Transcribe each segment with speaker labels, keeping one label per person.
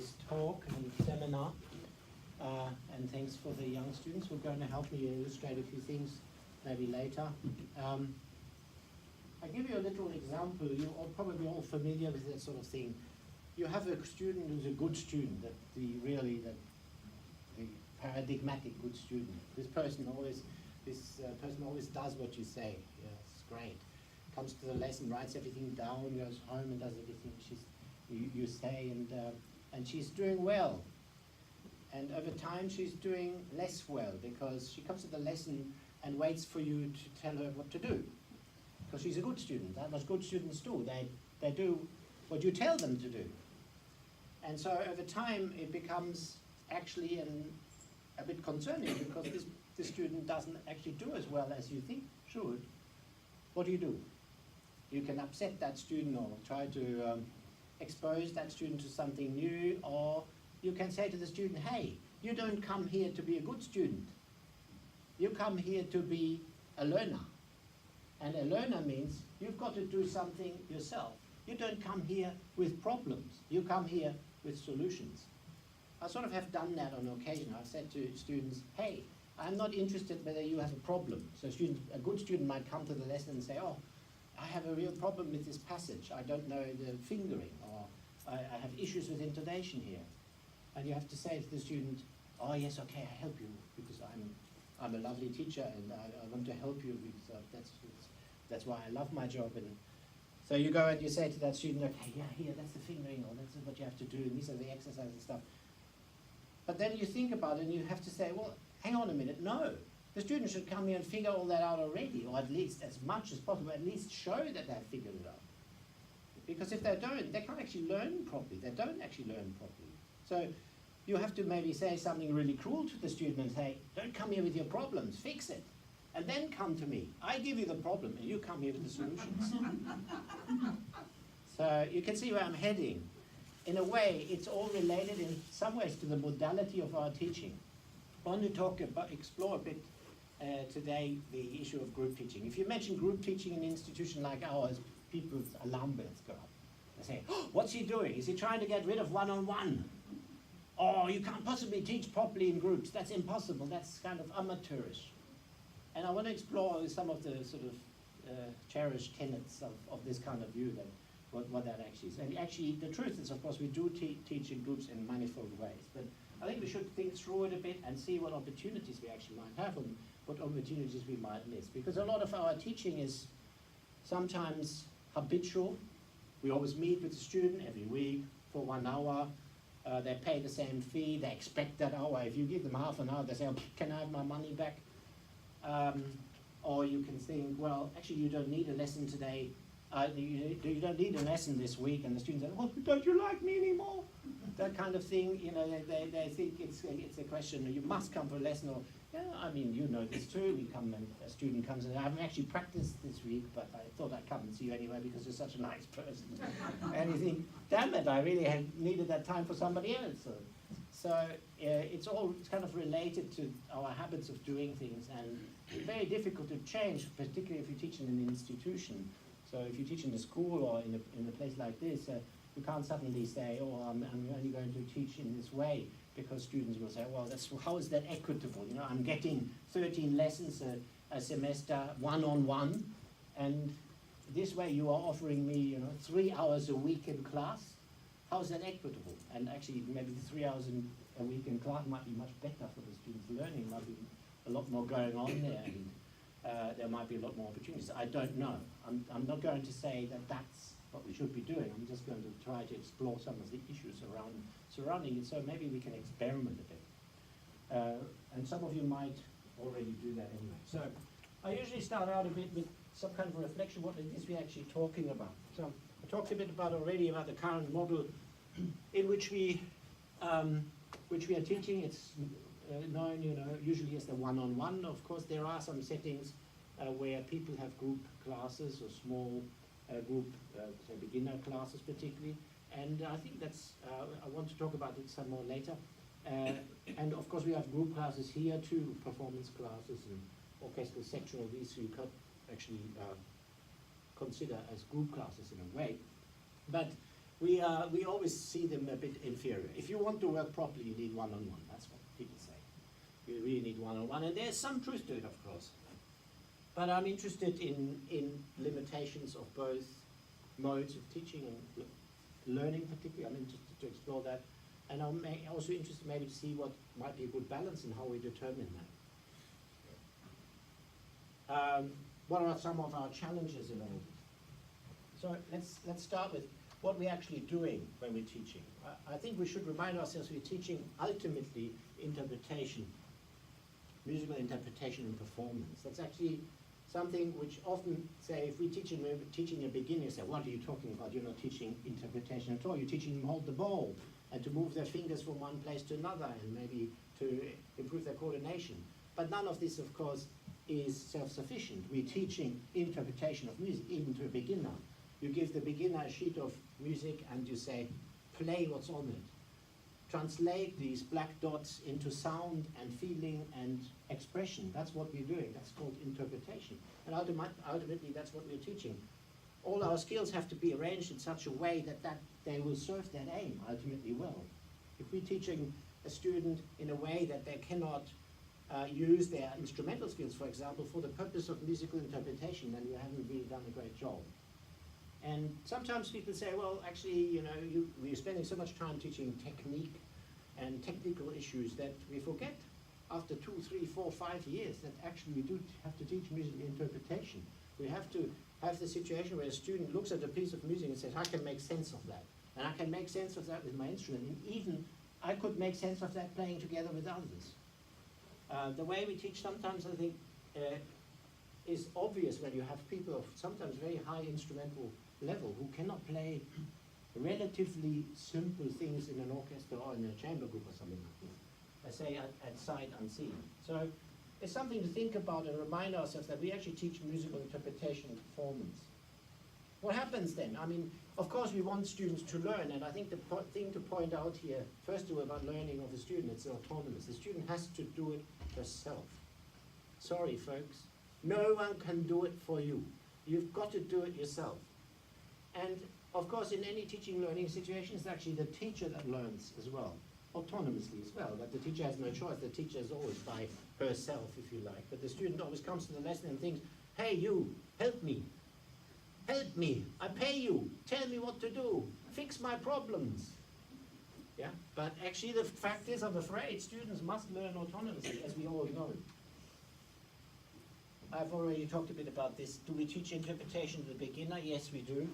Speaker 1: today's talk and seminar. And thanks for the young students who are going to help me illustrate a few things maybe later. I'll give you a little example. You're probably all familiar with that sort of thing. You have a student who's a good student, the paradigmatic good student. This person always does what you say. Yeah, it's great. Comes to the lesson, writes everything down, goes home and does everything you say, and she's doing well. And over time she's doing less well because she comes to the lesson and waits for you to tell her what to do. Because she's a good student. That's what good students do. They do what you tell them to do. And so over time it becomes actually a bit concerning because this student doesn't actually do as well as you think should. What do? You can upset that student or try to expose that student to something new, or you can say to the student, hey, you don't come here to be a good student. You come here to be a learner. And a learner means you've got to do something yourself. You don't come here with problems. You come here with solutions. I sort of have done that on occasion. I've said to students, hey, I'm not interested whether you have a problem. So a good student might come to the lesson and say, oh, I have a real problem with this passage. I don't know the fingering, or I have issues with intonation here. And you have to say to the student, oh yes, okay, I help you because I'm a lovely teacher and I want to help you because that's why I love my job. And so you go and you say to that student, okay, yeah, here, that's the fingering, or that's what you have to do, and these are the exercises and stuff. But then you think about it and you have to say, well, hang on a minute, no. The student should come here and figure all that out already, or at least as much as possible, at least show that they've figured it out. Because if they don't, they can't actually learn properly. They don't actually learn properly. So you have to maybe say something really cruel to the student and say, don't come here with your problems, fix it. And then come to me. I give you the problem and you come here with the solutions. So you can see where I'm heading. In a way, it's all related in some ways to the modality of our teaching. I want to explore a bit today the issue of group teaching. If you mention group teaching in an institution like ours, people's alarm bells go up. They say, oh, what's he doing? Is he trying to get rid of one-on-one? Oh, you can't possibly teach properly in groups. That's impossible. That's kind of amateurish. And I want to explore some of the sort of cherished tenets of this kind of view, that what that actually is. And actually, the truth is, of course, we do teach in groups in manifold ways. But I think we should think through it a bit and see what opportunities we actually might have and what opportunities we might miss. Because a lot of our teaching is sometimes habitual. We always meet with the student every week for 1 hour. They pay the same fee. They expect that hour. If you give them half an hour, they say, oh, can I have my money back? Or you can think, well, actually, you don't need a lesson today. You don't need a lesson this week. And the students say, oh, don't you like me anymore? That kind of thing. You know, they think it's a question. You must come for a lesson. Or, yeah, I mean, you know this too. We come and a student comes and I haven't actually practiced this week, but I thought I'd come and see you anyway because you're such a nice person. And you think, damn it, I really had needed that time for somebody else. So it's kind of related to our habits of doing things, and very difficult to change, particularly if you teach in an institution. So if you teach in a school or in a place like this, you can't suddenly say, oh, I'm only going to teach in this way, because students will say, well, how is that equitable? You know, I'm getting 13 lessons a semester, one-on-one, and this way you are offering me, 3 hours a week in class. How is that equitable? And actually, maybe the 3 hours a week in class might be much better for the students' learning. Might be a lot more going on there, and there might be a lot more opportunities. I don't know. I'm not going to say that that's what we should be doing. I'm just going to try to explore some of the issues surrounding it, so maybe we can experiment a bit. And some of you might already do that anyway. So I usually start out a bit with some kind of a reflection. What is we're actually talking about? So I talked a bit about the current model in which we are teaching. It's known, usually as the one-on-one. Of course, there are some settings where people have group classes or small group, say beginner classes particularly. And I think that's, I want to talk about it some more later. And of course we have group classes here too, performance classes and orchestral sectional. These you could actually consider as group classes in a way. But we always see them a bit inferior. If if you want to work properly, you need one-on-one. That's what people say. You really need one-on-one, and there's some truth to it, of course. But I'm interested in limitations of both modes of teaching and learning, particularly. I'm interested to explore that. And I'm also interested maybe to see what might be a good balance in how we determine that. What are some of our challenges in all this? So let's start with what we're actually doing when we're teaching. I think we should remind ourselves we're teaching ultimately interpretation, musical interpretation and performance. That's actually something which often say, if we're teaching a beginner, you say, what are you talking about? You're not teaching interpretation at all. You're teaching them to hold the ball and to move their fingers from one place to another and maybe to improve their coordination. But none of this, of course, is self-sufficient. We're teaching interpretation of music, even to a beginner. You give the beginner a sheet of music and you say, play what's on it. Translate these black dots into sound and feeling and expression. That's what we're doing. That's called interpretation. And ultimately, that's what we're teaching. All our skills have to be arranged in such a way that they will serve that aim ultimately well. If we're teaching a student in a way that they cannot use their instrumental skills, for example, for the purpose of musical interpretation, then we haven't really done a great job. And sometimes people say, well, actually, you know, we're spending so much time teaching technique and technical issues that we forget after 2, 3, 4, 5 years that actually we do have to teach musical interpretation. We have to have the situation where a student looks at a piece of music and says, I can make sense of that. And I can make sense of that with my instrument. And even I could make sense of that playing together with others. The way we teach sometimes, I think, is obvious when you have people of sometimes very high instrumental level who cannot play relatively simple things in an orchestra or in a chamber group or something like this. I say at sight unseen. So it's something to think about and remind ourselves that we actually teach musical interpretation and performance. What happens then? I mean, of course we want students to learn, and I think the thing to point out here, first of all, about learning of the student, it's autonomous. The student has to do it herself. Sorry, folks. No one can do it for you. You've got to do it yourself. And of course, in any teaching learning situation, it's actually the teacher that learns as well, autonomously as well. But the teacher has no choice. The teacher is always by herself, if you like. But the student always comes to the lesson and thinks, hey, you, help me. Help me. I pay you. Tell me what to do. Fix my problems. Yeah? But actually, the fact is, I'm afraid, students must learn autonomously, as we all know. I've already talked a bit about this. Do we teach interpretation to the beginner? Yes, we do.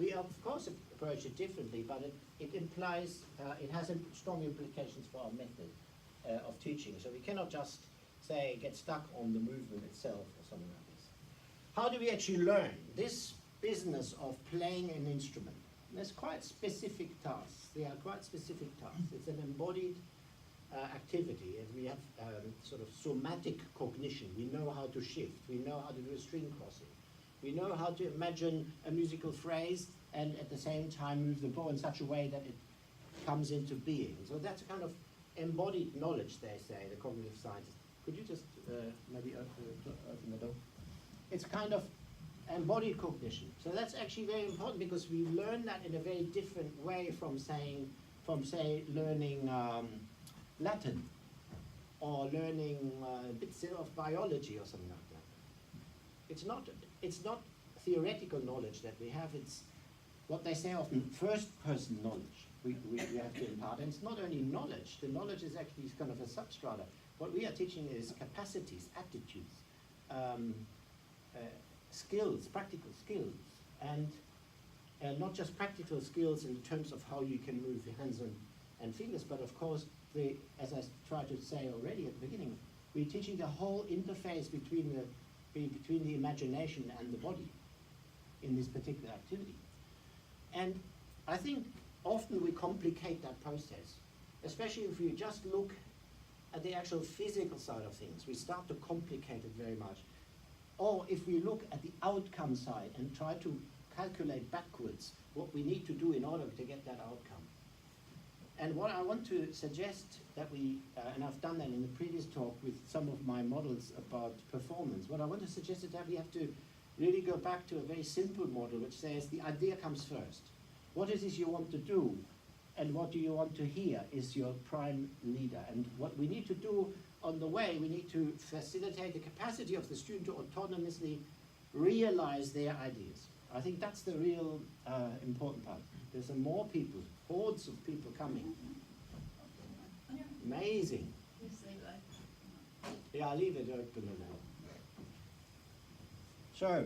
Speaker 1: We of course approach it differently, but it implies, it has strong implications for our method of teaching. So we cannot just say, get stuck on the movement itself or something like this. How do we actually learn this business of playing an instrument? There's quite specific tasks. They are quite specific tasks. It's an embodied activity, and we have sort of somatic cognition. We know how to shift. We know how to do a string crossing. We know how to imagine a musical phrase and at the same time move the bow in such a way that it comes into being. So that's a kind of embodied knowledge, they say, the cognitive scientists. Could you just maybe open the door? It's kind of embodied cognition. So that's actually very important because we learn that in a very different way from say, learning Latin or learning bits of biology or something like that. It's not theoretical knowledge that we have, it's what they say often first-person knowledge we have to impart. And it's not only knowledge, the knowledge is actually kind of a substrata. What we are teaching is capacities, attitudes, skills, practical skills, and not just practical skills in terms of how you can move your hands and fingers, but of course, as I tried to say already at the beginning, we're teaching the whole interface between the imagination and the body in this particular activity. And I think often we complicate that process, especially if we just look at the actual physical side of things. We start to complicate it very much. Or if we look at the outcome side and try to calculate backwards what we need to do in order to get that outcome. And what I want to suggest that and I've done that in the previous talk with some of my models about performance, what I want to suggest is that we have to really go back to a very simple model which says the idea comes first. What is it you want to do? and what do you want to hear is your prime leader. And what we need to do on the way, we need to facilitate the capacity of the student to autonomously realize their ideas. I think that's the real important part. There's more people, hordes of people coming. Amazing. Yeah, I'll leave it open a little. So,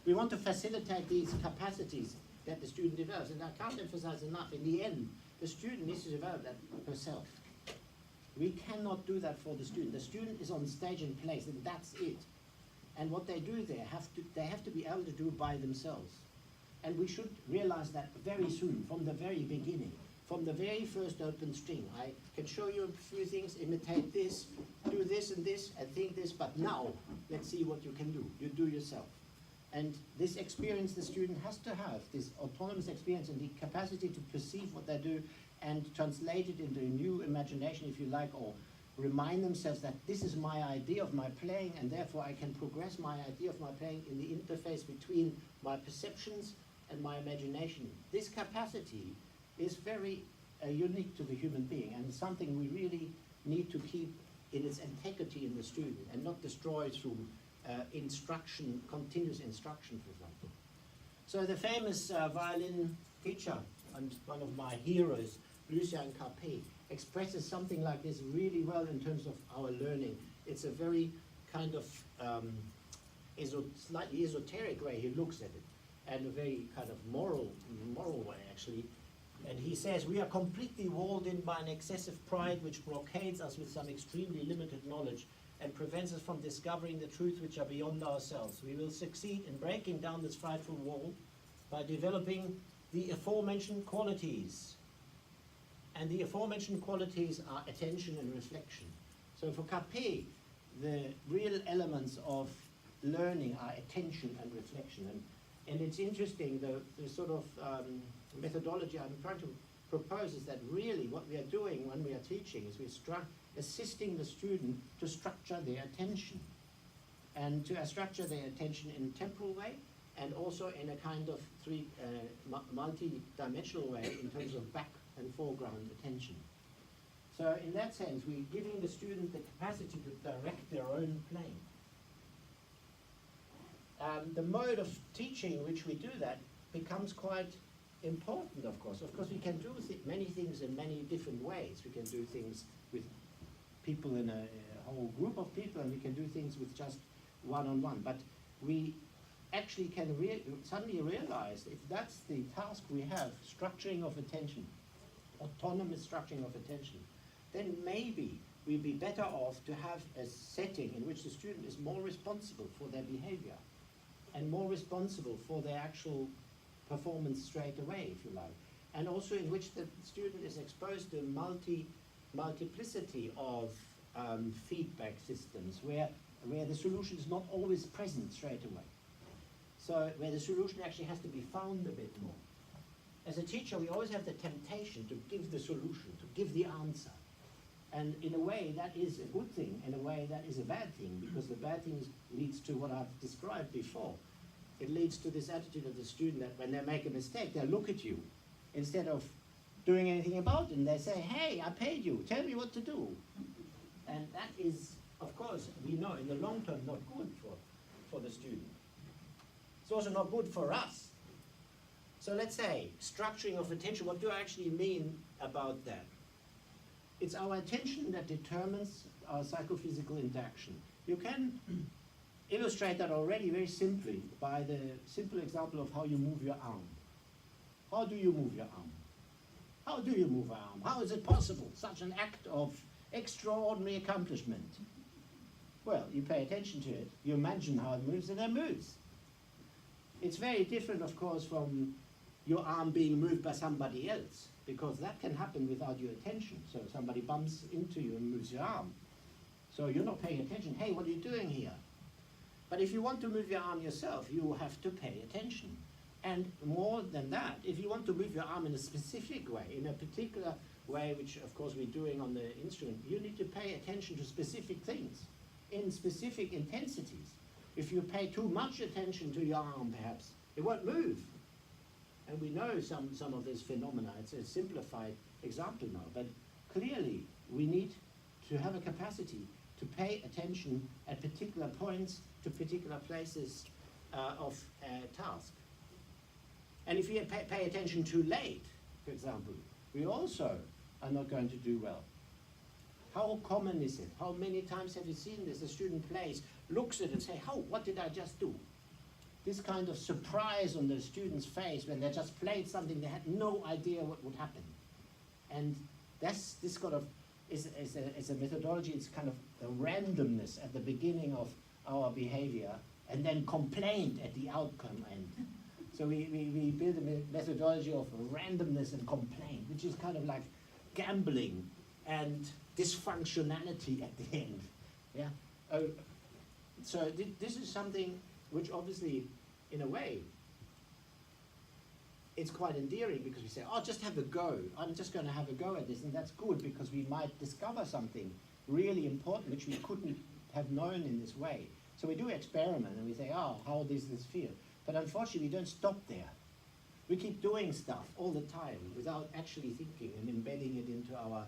Speaker 1: we want to facilitate these capacities that the student develops, and I can't emphasize enough, in the end, the student needs to develop that herself. We cannot do that for the student. The student is on stage and place, and that's it. And what they do there, they have to be able to do by themselves. And we should realize that very soon, from the very beginning, from the very first open string. I can show you a few things, imitate this, do this and think this, but now, let's see what you can do. You do yourself. And this experience the student has to have, this autonomous experience and the capacity to perceive what they do and translate it into a new imagination, if you like, or remind themselves that this is my idea of my playing, and therefore I can progress my idea of my playing in the interface between my perceptions and my imagination. This capacity is very unique to the human being, and something we really need to keep in its integrity in the student and not destroy through instruction, continuous instruction, for example. So the famous violin teacher and one of my heroes, Lucien Capet, expresses something like this really well in terms of our learning. It's a very kind of slightly esoteric way he looks at it, and a very kind of moral way, actually. And he says, we are completely walled in by an excessive pride which blockades us with some extremely limited knowledge and prevents us from discovering the truths which are beyond ourselves. We will succeed in breaking down this frightful wall by developing the aforementioned qualities. And the aforementioned qualities are attention and reflection. So for Capet, the real elements of learning are attention and reflection. And it's interesting, the sort of methodology I'm trying to propose is that really what we are doing when we are teaching is we're assisting the student to structure their attention, and to structure their attention in a temporal way, and also in a kind of multi-dimensional way in terms of back and foreground attention. So in that sense, we're giving the student the capacity to direct their own playing. The mode of teaching in which we do that becomes quite important, of course. Of course, we can do many things in many different ways. We can do things with people in a whole group of people, and we can do things with just one-on-one. But we actually can suddenly realize, if that's the task we have, structuring of attention, autonomous structuring of attention, then maybe we'd be better off to have a setting in which the student is more responsible for their behavior and more responsible for their actual performance straight away, if you like, and also in which the student is exposed to multiplicity of feedback systems where the solution is not always present straight away. So where the solution actually has to be found a bit more. As a teacher, we always have the temptation to give the solution, to give the answer. And in a way, that is a good thing. In a way, that is a bad thing, because the bad thing leads to what I've described before. It leads to this attitude of the student that when they make a mistake, they look at you instead of doing anything about it. And they say, hey, I paid you, tell me what to do. And that is, of course, we know in the long term not good for the student. It's also not good for us. So let's say, structuring of attention, what do I actually mean about that? It's our attention that determines our psychophysical interaction. You can illustrate that already very simply by the simple example of how you move your arm. How do you move your arm? How do you move your arm? How is it possible, such an act of extraordinary accomplishment? Well, you pay attention to it, you imagine how it moves, and it moves. It's very different, of course, from your arm being moved by somebody else, because that can happen without your attention. So somebody bumps into you and moves your arm. So you're not paying attention. Hey, what are you doing here? But if you want to move your arm yourself, you have to pay attention. And more than that, if you want to move your arm in a specific way, in a particular way, which of course we're doing on the instrument, you need to pay attention to specific things, in specific intensities. If you pay too much attention to your arm, perhaps, it won't move. And we know some of this phenomena. It's a simplified example now, but clearly we need to have a capacity to pay attention at particular points to particular places of a task. And if you pay attention too late, for example, we also are not going to do well. How common is it? How many times have you seen this? A student plays, looks at it and say, "Oh, what did I just do?" This kind of surprise on the student's face when they just played something they had no idea what would happen. And this kind of is a methodology. It's kind of a randomness at the beginning of our behavior and then complaint at the outcome end. So we build a methodology of randomness and complaint, which is kind of like gambling and dysfunctionality at the end. Yeah. So this is something which obviously, in a way, it's quite endearing because we say, "Oh, just have a go. I'm just going to have a go at this," and that's good because we might discover something really important which we couldn't have known in this way. So we do experiment and we say, "Oh, how does this feel?" But unfortunately, we don't stop there. We keep doing stuff all the time without actually thinking and embedding it into our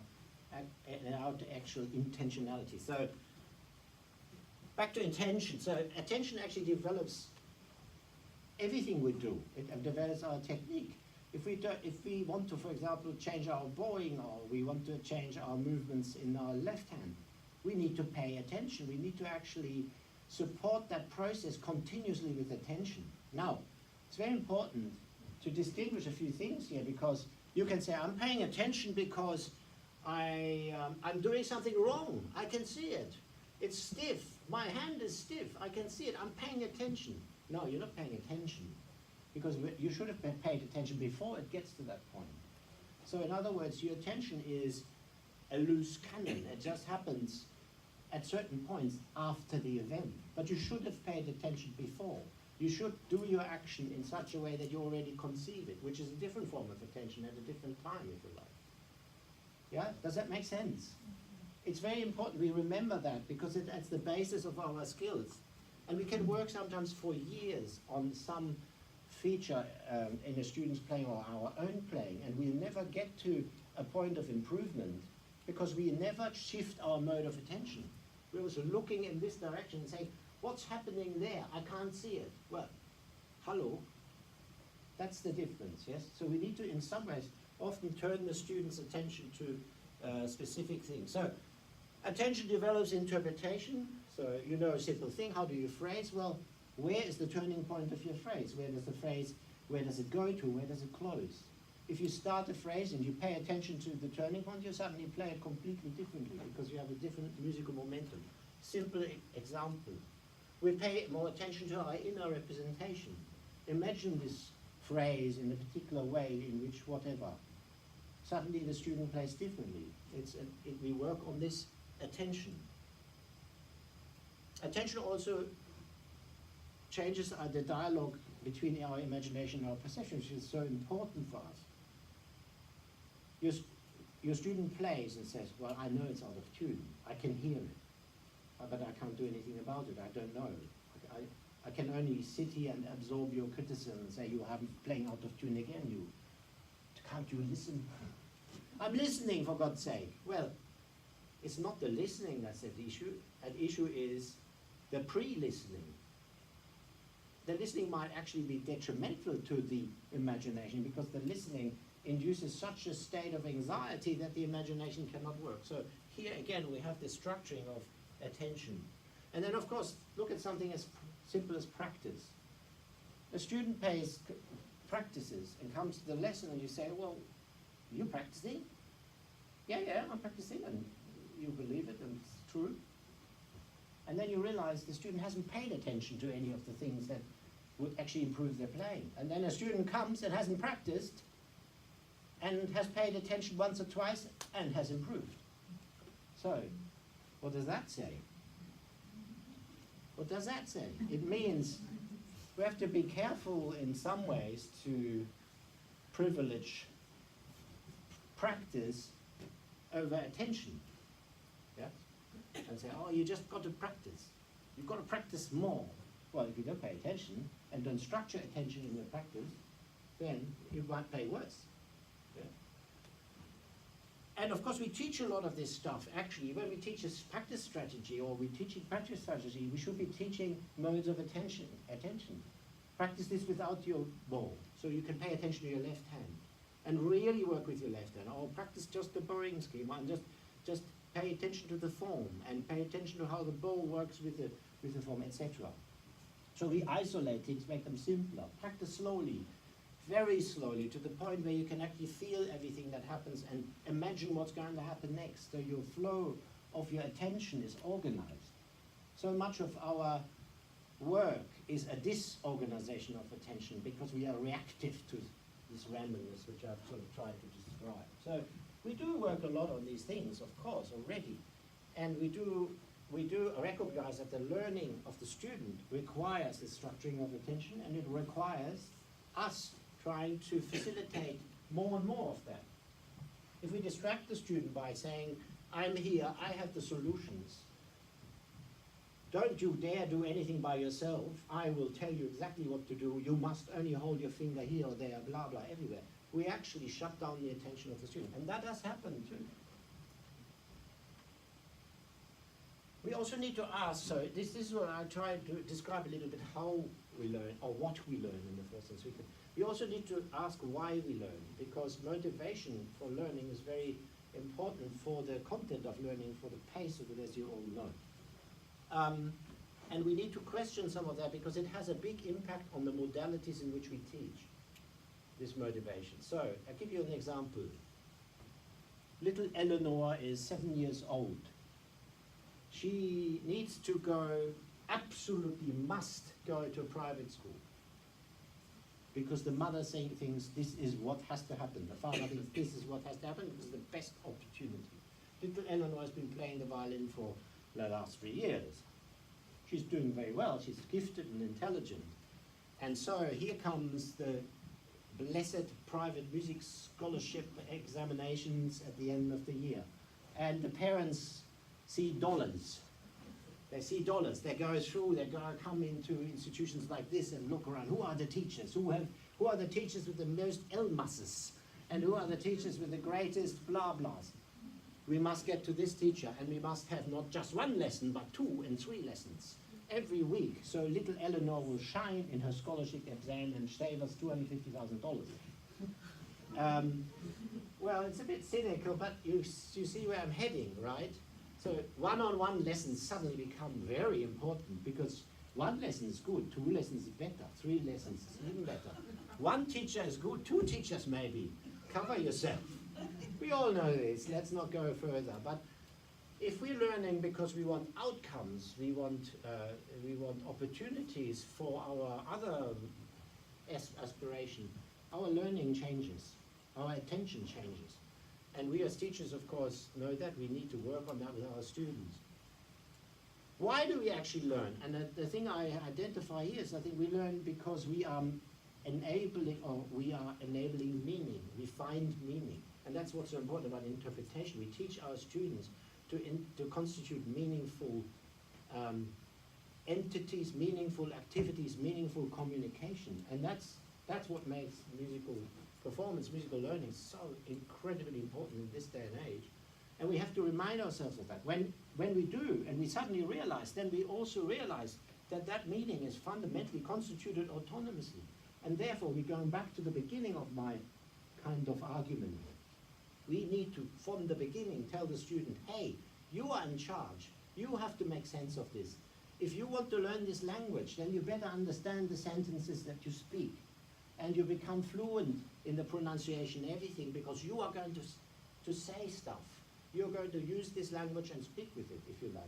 Speaker 1: actual intentionality. So back to intention. So attention actually develops everything we do. It develops our technique. If we want to, for example, change our bowing, or we want to change our movements in our left hand, we need to pay attention. We need to actually support that process continuously with attention. Now, it's very important to distinguish a few things here, because you can say, "I'm paying attention because I'm doing something wrong. I can see it. It's stiff. My hand is stiff. I can see it. I'm paying attention." No, you're not paying attention, because you should have paid attention before it gets to that point. So in other words, your attention is a loose cannon. It just happens at certain points after the event. But you should have paid attention before. You should do your action in such a way that you already conceive it, which is a different form of attention at a different time, if you like. Yeah, does that make sense? It's very important we remember that, because that's the basis of our skills. And we can work sometimes for years on some feature in a student's playing or our own playing, and we'll never get to a point of improvement because we never shift our mode of attention. We're also looking in this direction and saying, "What's happening there? I can't see it." Well, hello. That's the difference, yes? So we need to, in some ways, often turn the student's attention to specific things. So attention develops interpretation. So you know a simple thing. How do you phrase? Well, where is the turning point of your phrase? Where does it go to? Where does it close? If you start a phrase and you pay attention to the turning point, you suddenly play it completely differently because you have a different musical momentum. Simple example. We pay more attention to our inner representation. Imagine this phrase in a particular way in which whatever. Suddenly the student plays differently. We work on this attention. Attention also changes the dialogue between our imagination and our perception, which is so important for us. Your student plays and says, "Well, I know it's out of tune. I can hear it, but I can't do anything about it. I don't know. I can only sit here and absorb your criticism and say, 'You are playing out of tune again. Can't you listen?' 'I'm listening, for God's sake.' Well, it's not the listening that's at issue. At issue is the pre-listening. The listening might actually be detrimental to the imagination because the listening induces such a state of anxiety that the imagination cannot work. So here again we have the structuring of attention. And then of course look at something as simple as practice. A student practices and comes to the lesson and you say, "Well, you practicing?" Yeah, I'm practicing, and you believe it and it's true. And then you realize the student hasn't paid attention to any of the things that would actually improve their playing. And then a student comes and hasn't practiced and has paid attention once or twice and has improved. So, what does that say? What does that say? It means we have to be careful in some ways to privilege practice over attention. Yeah? And say, "Oh, you just got to practice. You've got to practice more." Well, if you don't pay attention and don't structure attention in your practice, then you might play worse. Yeah. And of course, we teach a lot of this stuff. Actually, when we teach a practice strategy or we teach practice strategy, we should be teaching modes of attention. Practice this without your bow, so you can pay attention to your left hand and really work with your left hand. Or practice just the bowing schema and just pay attention to the form and pay attention to how the bow works with the form, etc. So we isolate things, make them simpler. Practice slowly, very slowly, to the point where you can actually feel everything that happens and imagine what's going to happen next. So your flow of your attention is organized. So much of our work is a disorganization of attention because we are reactive to this randomness, which I've sort of tried to describe. So we do work a lot on these things, of course, already. And we do recognize that the learning of the student requires the structuring of attention, and it requires us trying to facilitate more and more of that. If we distract the student by saying, I'm here, I have the solutions, don't you dare do anything by yourself, I will tell you exactly what to do, you must only hold your finger here or there, blah, blah, everywhere. We actually shut down the attention of the student, and that has happened too. We also need to ask, so this is what I try to describe a little bit how we learn, or what we learn in the first instance. We also need to ask why we learn, because motivation for learning is very important for the content of learning, for the pace of it, as you all know. And we need to question some of that because it has a big impact on the modalities in which we teach this motivation. So, I'll give you an example. Little Eleanor is 7 years old. She needs to go, absolutely must go to a private school. Because the mother saying things, this is what has to happen. The father thinks this is what has to happen, this is the best opportunity. Little Eleanor has been playing the violin for the last 3 years. She's doing very well, she's gifted and intelligent. And so here comes the blessed private music scholarship examinations at the end of the year. And the parents see dollars. They see dollars. They go through, they come into institutions like this and look around. Who are the teachers? Who are the teachers with the most Elmases? And who are the teachers with the greatest blah blahs? We must get to this teacher, and we must have not just one lesson, but 2 and 3 lessons every week. So little Eleanor will shine in her scholarship exam and save us $250,000. Well, it's a bit cynical, but you see where I'm heading, right? So one-on-one lessons suddenly become very important because 1 lesson is good, 2 lessons is better, 3 lessons is even better. 1 teacher is good, 2 teachers maybe. Cover yourself. We all know this, let's not go further. But if we're learning because we want outcomes, we want opportunities for our other aspiration, our learning changes, our attention changes. And we as teachers, of course, know that we need to work on that with our students. Why do we actually learn? And the thing I identify here is I think we learn because we are enabling meaning. We find meaning. And that's what's so important about interpretation. We teach our students to constitute meaningful entities, meaningful activities, meaningful communication. And that's what makes musical performance, musical learning so incredibly important in this day and age. And we have to remind ourselves of that. When we do, and we suddenly realize, then we also realize that that meaning is fundamentally constituted autonomously. And therefore, we're going back to the beginning of my kind of argument. We need to, from the beginning, tell the student, hey, you are in charge. You have to make sense of this. If you want to learn this language, then you better understand the sentences that you speak. And you become fluent in the pronunciation, everything, because you are going to say stuff. You're going to use this language and speak with it, if you like.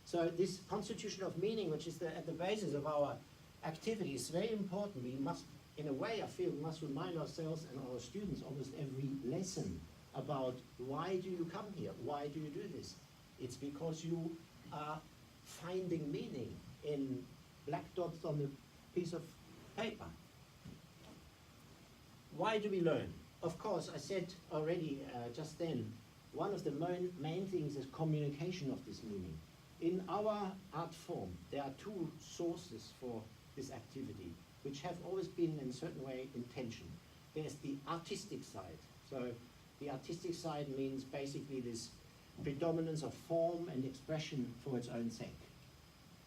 Speaker 1: So this constitution of meaning, which is at the basis of our activity, is very important. We must, in a way, I feel, we must remind ourselves and our students almost every lesson about why do you come here? Why do you do this? It's because you are finding meaning in black dots on a piece of paper. Why do we learn? Of course, I said already just then, one of the main things is communication of this meaning. In our art form, there are 2 sources for this activity. which have always been in a certain way in tension. There's the artistic side. So the artistic side means basically this predominance of form and expression for its own sake.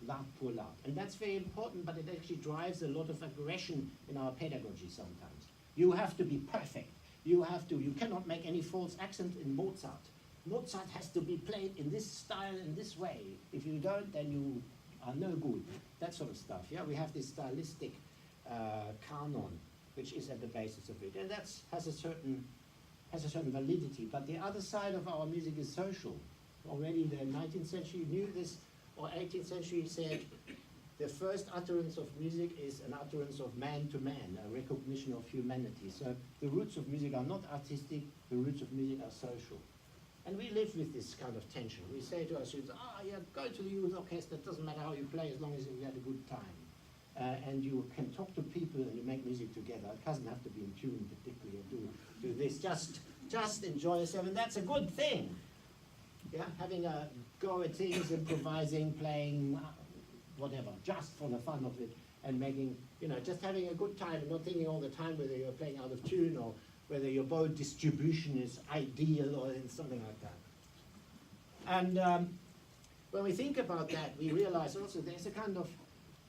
Speaker 1: L'art pour l'art. And that's very important, but it actually drives a lot of aggression in our pedagogy sometimes. You have to be perfect. You cannot make any false accent in Mozart. Mozart has to be played in this style, in this way. If you don't, then you are no good. That sort of stuff. Yeah, we have this stylistic canon, which is at the basis of it, and that has a certain validity. But the other side of our music is social. Already the 19th century knew this, or 18th century said the first utterance of music is an utterance of man to man, a recognition of humanity. So the roots of music are not artistic, the roots of music are social. And we live with this kind of tension. We say to our students, yeah, go to the youth orchestra, it doesn't matter how you play as long as you had a good time. And you can talk to people and you make music together. It doesn't have to be in tune particularly or do this. Just enjoy yourself, and that's a good thing. Yeah, having a go at things, improvising, playing, whatever, just for the fun of it, and making, just having a good time and not thinking all the time whether you're playing out of tune or whether your bow distribution is ideal or something like that. And when we think about that, we realize also there's a kind of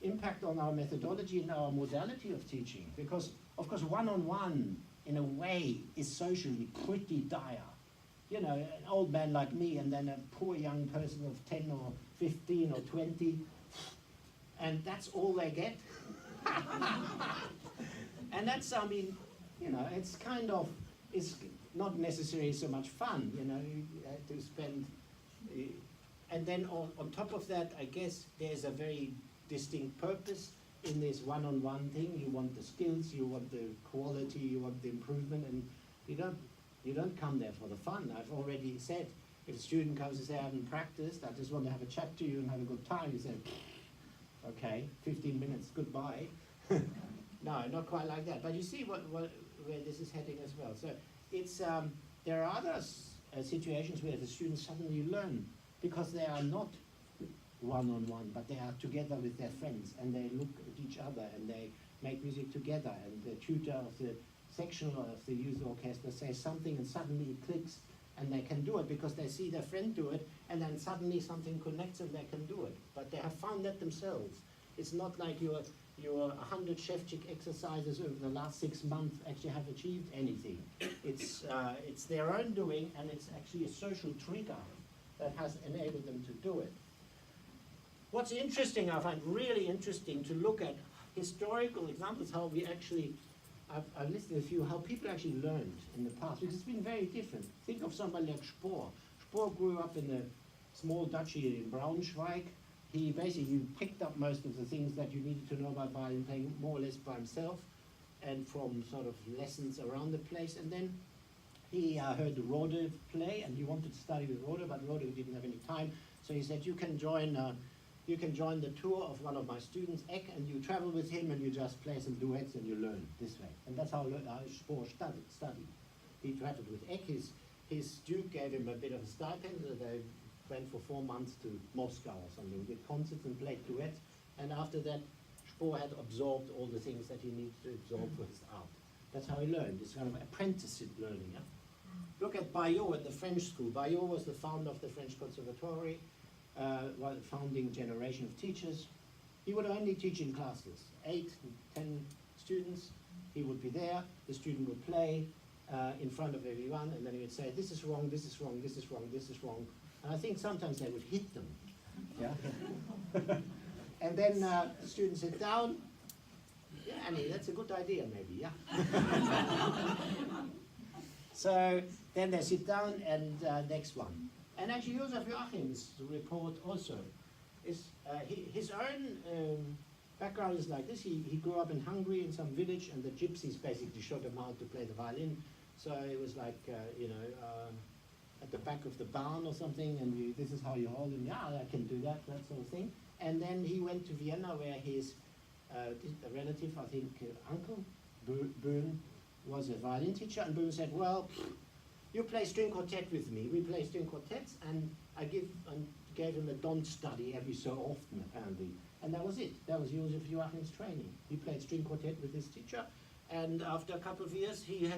Speaker 1: impact on our methodology and our modality of teaching, because, of course, one-on-one, in a way, is socially pretty dire. An old man like me and then a poor young person of 10 or 15 or 20, and that's all they get. And that's, it's kind of, it's not necessarily so much fun, you have to spend, and then on top of that, I guess there's a very distinct purpose in this one-on-one thing. You want the skills, you want the quality, you want the improvement, and you don't come there for the fun. I've already said, if a student comes and says, I haven't practiced, I just want to have a chat to you and have a good time, you say, okay, 15 minutes, goodbye. No, not quite like that. But you see where this is heading as well. So it's, there are other situations where the students suddenly learn because they are not one-on-one, but they are together with their friends, and they look at each other and they make music together, and the tutor of the section of the youth orchestra says something and suddenly it clicks and they can do it because they see their friend do it, and then suddenly something connects and they can do it. But they have found that themselves. It's not like your 100 Shevchik exercises over the last 6 months actually have achieved anything. It's their own doing, and it's actually a social trigger that has enabled them to do it. What's interesting, I find really interesting to look at historical examples, how we actually, I've listed a few, how people actually learned in the past, because it's been very different. Think of somebody like Spohr. Spohr grew up in a small duchy in Braunschweig. He basically picked up most of the things that you needed to know about violin playing more or less by himself and from sort of lessons around the place. And then he heard Rode play, and he wanted to study with Rode, but Rode didn't have any time. So he said, you can join the tour of one of my students, Eck, and you travel with him and you just play some duets and you learn this way. And that's how Spohr studied. He traveled with Eck. His duke gave him a bit of a stipend. They went for 4 months to Moscow or something, did concerts and played duets. And after that, Spohr had absorbed all the things that he needed to absorb for his art. That's how he learned. It's kind of apprenticeship learning. Yeah? Look at Bayot at the French school. Bayot was the founder of the French Conservatory. Well, founding generation of teachers. He would only teach in classes, 8, 10 students. He would be there, the student would play in front of everyone, and then he would say, this is wrong, this is wrong, this is wrong, this is wrong. And I think sometimes they would hit them. Yeah? And then the students sit down. Yeah, Annie, that's a good idea maybe, yeah? So then they sit down, and next one. And actually, Josef Joachim's report also is his own background is like this. He grew up in Hungary in some village, and the gypsies basically showed him how to play the violin. So it was like at the back of the barn or something, and this is how you hold him. Yeah, I can do that, that sort of thing. And then he went to Vienna, where his relative, I think, uncle Böhm, was a violin teacher, and Böhm said, well, you play string quartet with me. We play string quartets, and I gave him a don't study every so often, apparently. And that was it. That was Josef Joachim's training. He played string quartet with his teacher, and after a couple of years, he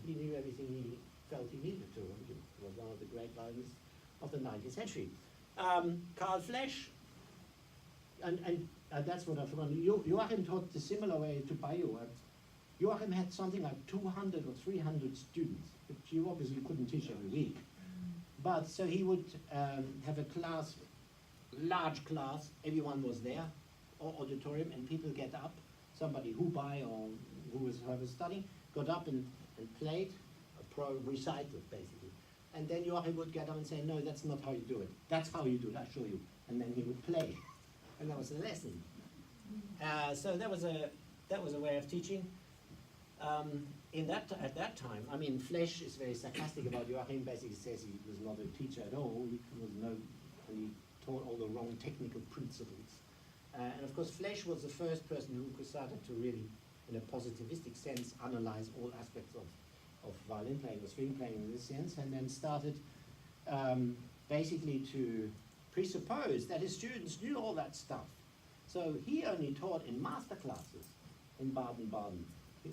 Speaker 1: knew everything he felt he needed to, and he was one of the great violinists of the 19th century. Carl Flesch, and that's what I've forgotten. Joachim taught the similar way to Bayo. Joachim had something like 200 or 300 students, but you obviously couldn't teach every week. But so he would have a class, large class, everyone was there, or auditorium, and people get up, somebody Hubai or who was studying, got up and played, recited basically. And then Joachim would get up and say, no, that's not how you do it. That's how you do it, I'll show you. And then he would play. And that was a lesson. So that was a way of teaching. At that time, I mean, Flesch is very sarcastic about Joachim. Basically says he was not a teacher at all. He taught all the wrong technical principles. And of course, Flesch was the first person who started to really, in a positivistic sense, analyze all aspects of violin playing or string playing in this sense, and then started basically to presuppose that his students knew all that stuff. So he only taught in master classes in Baden-Baden.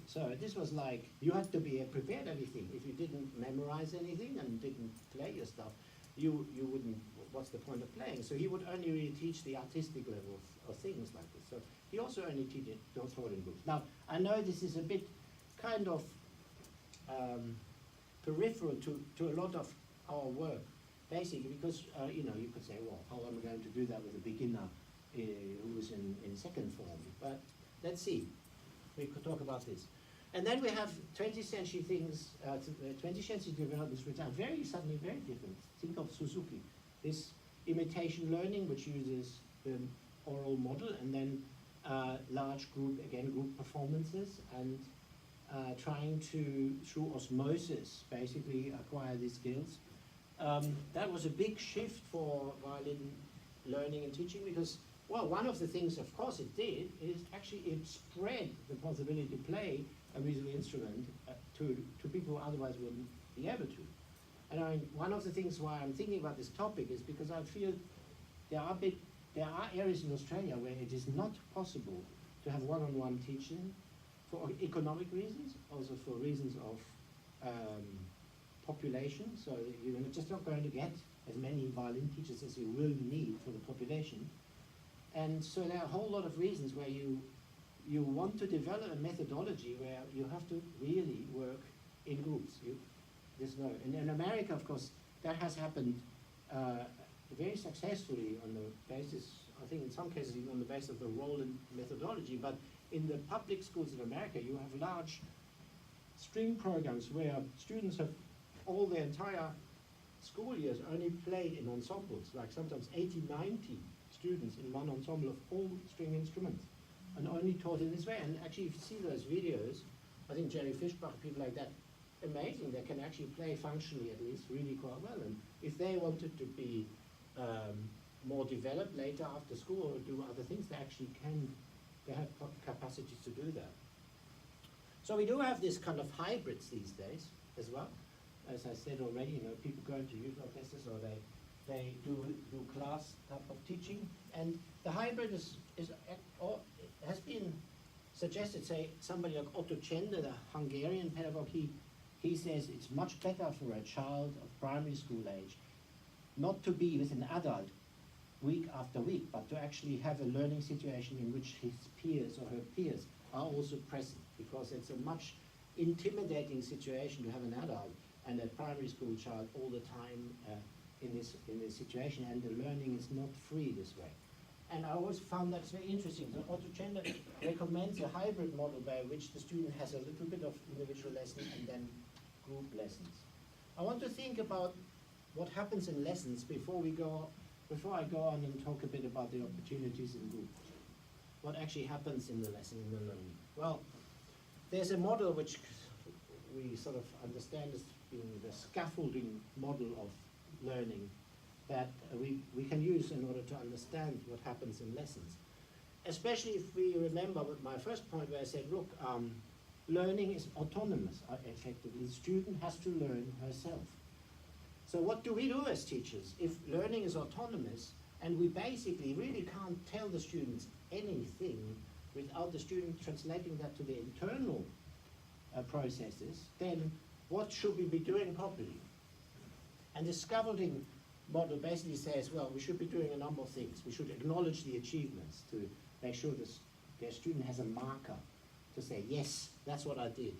Speaker 1: So this was like, you had to be prepared everything. If you didn't memorize anything and didn't play your stuff, you wouldn't, what's the point of playing? So he would only really teach the artistic levels or things like this. So he also only taught in groups. Now, I know this is a bit kind of peripheral to a lot of our work, basically, because, you know, you could say, well, how am I going to do that with a beginner who is in second form? But let's see. We could talk about this. And then we have 20th century things, 20th century developments which are suddenly very different. Think of Suzuki, this imitation learning which uses the oral model and then large group performances and trying to, through osmosis, basically acquire these skills. That was a big shift for violin learning and teaching because, well, one of the things, of course, it did is actually it spread the possibility to play a musical instrument to people who otherwise wouldn't be able to. And I mean, one of the things why I'm thinking about this topic is because I feel there are areas in Australia where it is not possible to have one-on-one teaching for economic reasons, also for reasons of population. So you're just not going to get as many violin teachers as you will need for the population. And so there are a whole lot of reasons where you want to develop a methodology where you have to really work in groups. And in America, of course, that has happened very successfully on the basis, I think in some cases even on the basis of the Roland methodology, but in the public schools in America, you have large string programs where students have all their entire school years only played in ensembles, like sometimes 80, 90 students in one ensemble of all string instruments, and only taught in this way. And actually, if you see those videos, I think Jerry Fischbach, people like that, amazing, they can actually play functionally at least really quite well. And if they wanted to be more developed later after school or do other things, they actually can, they have capacities to do that. So we do have this kind of hybrids these days as well. As I said already, you know, people go into youth orchestras or they do class type of teaching, and the hybrid has been suggested. Say somebody like Otto Csender, the Hungarian pedagogue, he says it's much better for a child of primary school age not to be with an adult week after week, but to actually have a learning situation in which his peers or her peers are also present, because it's a much intimidating situation to have an adult and a primary school child all the time in this situation, and the learning is not free this way. And I always found that very interesting. So Otto Csender recommends a hybrid model by which the student has a little bit of individual lesson and then group lessons. I want to think about what happens in lessons before I go on and talk a bit about the opportunities in groups. What actually happens in the lesson, in the learning? Well, there's a model which we sort of understand as being the scaffolding model of learning that we can use in order to understand what happens in lessons. Especially if we remember my first point where I said, look, learning is autonomous, effectively. The student has to learn herself. So what do we do as teachers? If learning is autonomous, and we basically really can't tell the students anything without the student translating that to the internal processes, then what should we be doing properly? And the scaffolding model basically says, well, we should be doing a number of things. We should acknowledge the achievements to make sure their student has a marker to say, yes, that's what I did.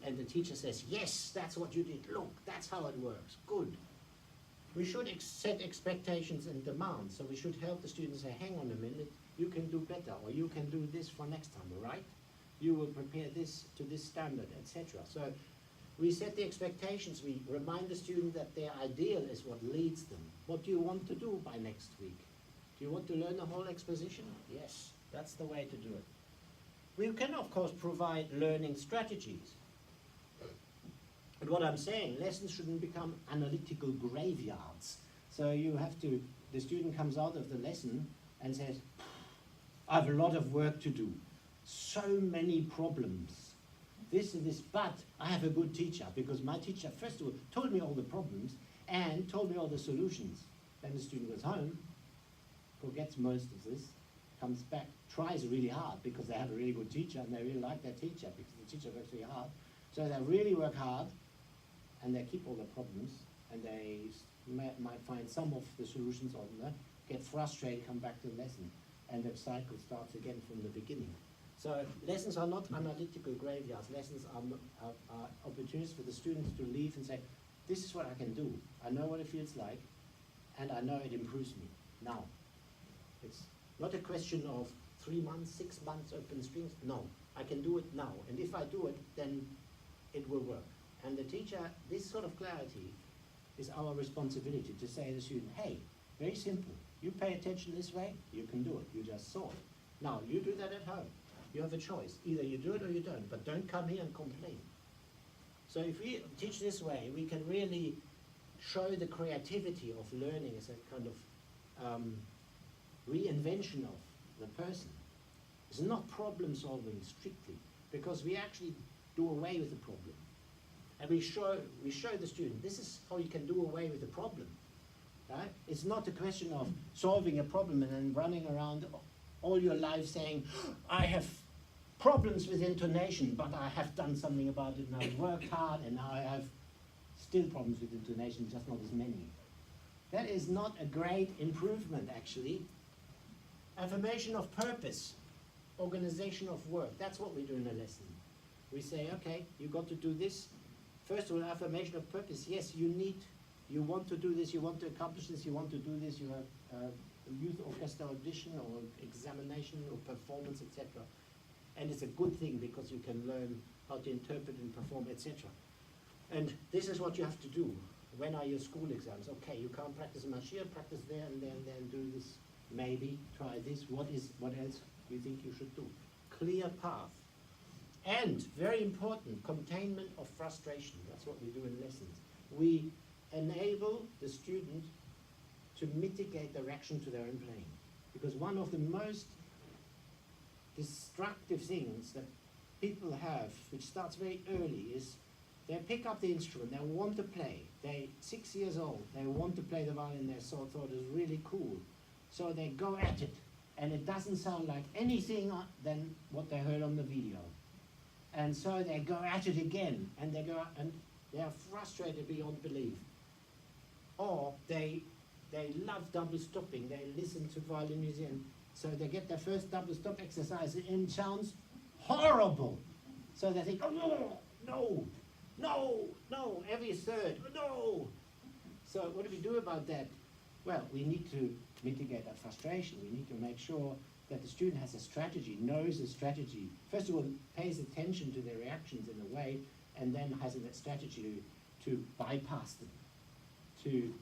Speaker 1: And the teacher says, yes, that's what you did. Look, that's how it works. Good. We should set expectations and demands. So we should help the students say, hang on a minute, you can do better, or you can do this for next time, all right? You will prepare this to this standard, etc. So we set the expectations. We remind the student that their ideal is what leads them. What do you want to do by next week? Do you want to learn the whole exposition? Yes, that's the way to do it. We can, of course, provide learning strategies. But what I'm saying, lessons shouldn't become analytical graveyards. So you have to, the student comes out of the lesson and says, I have a lot of work to do. So many problems. This and this, but I have a good teacher, because my teacher, first of all, told me all the problems and told me all the solutions. Then the student goes home, forgets most of this, comes back, tries really hard because they have a really good teacher and they really like their teacher because the teacher works really hard. So they really work hard and they keep all the problems and they might find some of the solutions on there, get frustrated, come back to the lesson, and the cycle starts again from the beginning. So lessons are not analytical graveyards. Lessons are opportunities for the students to leave and say, this is what I can do. I know what it feels like, and I know it improves me. Now, it's not a question of 3 months, 6 months, open strings. No, I can do it now. And if I do it, then it will work. And the teacher, this sort of clarity is our responsibility to say to the student, hey, very simple. You pay attention this way, you can do it. You just saw it. Now, you do that at home. You have a choice. Either you do it or you don't, but don't come here and complain. So if we teach this way, we can really show the creativity of learning as a kind of reinvention of the person. It's not problem solving strictly, because we actually do away with the problem. And we show the student, this is how you can do away with the problem. Right? It's not a question of solving a problem and then running around all your life saying, I have problems with intonation, but I have done something about it and I've worked hard and now I have still problems with intonation, just not as many. That is not a great improvement, actually. Affirmation of purpose, organization of work, that's what we do in a lesson. We say, okay, you got to do this. First of all, affirmation of purpose. Yes, you want to do this, you want to accomplish this, you want to do this, you have a youth orchestra audition or examination or performance, etc. And it's a good thing because you can learn how to interpret and perform, etc. And this is what you have to do. When are your school exams? Okay, you can't practice much here, practice there, and then do this. Maybe try this. What else do you think you should do? Clear path. And, very important, containment of frustration. That's what we do in lessons. We enable the student to mitigate the reaction to their own playing. Because one of the most destructive things that people have, which starts very early, is they pick up the instrument, they want to play. They're 6 years old, they want to play the violin, they thought it was really cool. So they go at it, and it doesn't sound like anything than what they heard on the video. And so they go at it again, and they are frustrated beyond belief. Or they love double stopping. They listen to violin music, and so they get their first double stop exercise, and it sounds horrible. So they think, oh no, every third, no. So what do we do about that? Well, we need to mitigate that frustration. We need to make sure that the student has a strategy, knows a strategy. First of all, pays attention to their reactions in a way, and then has a strategy to bypass them, to